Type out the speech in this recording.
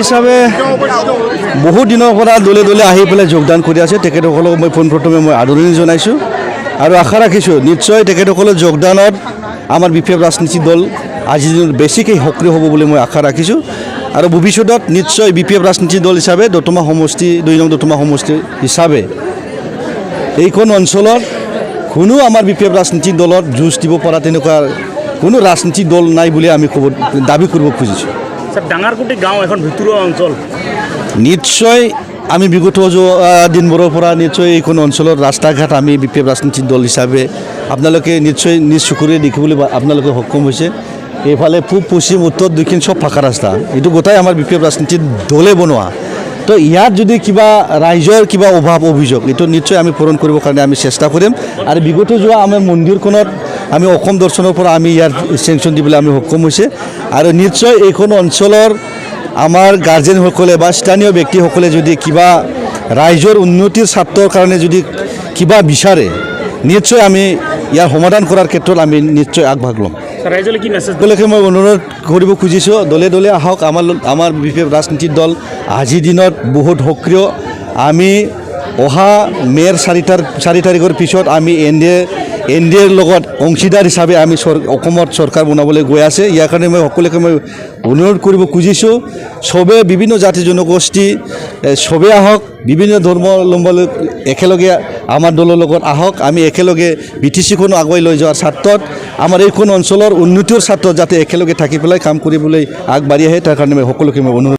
হিচাপে বহু দিনৰ পৰা দলে দলে আহি পেলাই যোগদান কৰি আছে তেখেতসকলক মই পোনপ্ৰথমে মই আদৰণি জনাইছোঁ আৰু আশা ৰাখিছোঁ নিশ্চয় তেখেতসকলৰ যোগদানত আমাৰ BPF ৰাজনীতি দল আজিৰ দিনত বেছিকৈ সক্ৰিয় হ'ব বুলি মই আশা ৰাখিছোঁ আৰু ভৱিষ্যতত নিশ্চয় BPF ৰাজনীতি দল হিচাপে দতমা সমষ্টি 2 নং দতমা সমষ্টি হিচাপে এইখন অঞ্চলত কোনো আমাৰ BPF ৰাজনীতি দলত যুঁজ দিব পৰা তেনেকুৱা কোনো ৰাজনীতি দল নাই বুলি আমি দাবী কৰিব খুজিছোঁ। স্যাৰ ডাঙাৰকুটি গাঁও এখন ভিতৰুৱা অঞ্চল নিশ্চয় আমি বিগত দিনবোৰৰ পৰা নিশ্চয় এইখন অঞ্চলৰ ৰাস্তা ঘাট আমি BPF ৰাজনীতি দল হিচাপে আপোনালোকে নিশ্চয় নিজ চকুৰে দেখিবলৈ আপোনালোকে সক্ষম হৈছে এইফালে পূব পশ্চিম উত্তৰ দক্ষিণ সব ফাঁকা ৰাস্তা এইটো গোটাই আমাৰ BPF ৰাজনীতি দলে বনোৱা তো ইয়াত যদি কিবা ৰাইজৰ কিবা অভাৱ অভিযোগ এইটো নিশ্চয় আমি পূৰণ কৰিবৰ কাৰণে আমি চেষ্টা কৰিম আৰু বিগত যোৱা আমাৰ মন্দিৰখনত আমি অসম দৰ্শনৰ পৰা আমি ইয়াৰ চেংচন দিবলৈ আমি সক্ষম হৈছে আৰু নিশ্চয় এইখন অঞ্চলৰ আমাৰ গাৰ্জেনসকলে বা স্থানীয় ব্যক্তিসকলে যদি কিবা ৰাইজৰ উন্নতিৰ স্বাৰ্থৰ কাৰণে যদি কিবা বিচাৰে নিশ্চয় আমি ইয়াৰ সমাধান কৰাৰ ক্ষেত্ৰত আমি নিশ্চয় আগভাগ ল'ম। ৰাইজলৈ কি মেছেজ দলকে মই অনুৰোধ কৰিব খুজিছোঁ দলে দলে আহক আমাৰ BPF ৰাজনীতি দল আজিৰ দিনত বহুত সক্ৰিয় আমি অহা মে'ৰ 4 তাৰিখৰ পিছত আমি NDAৰ লগত অংশীদাৰ হিচাপে আমি অসমত চৰকাৰ বনাবলৈ গৈ আছে ইয়াৰ কাৰণে মই সকলোকে মই অনুৰোধ কৰিব খুজিছোঁ চবে বিভিন্ন জাতি জনগোষ্ঠী চবে আহক বিভিন্ন ধৰ্মাৱলম্বী একেলগে আমাৰ দলৰ লগত আহক আমি একেলগে BTCখনো আগুৱাই লৈ যোৱাৰ স্বাৰ্থত আমাৰ এইখন অঞ্চলৰ উন্নতিৰ স্বাৰ্থত যাতে একেলগে থাকি পেলাই কাম কৰিবলৈ আগবাঢ়ি আহে তাৰ কাৰণে মই সকলোকে মই অনুৰোধ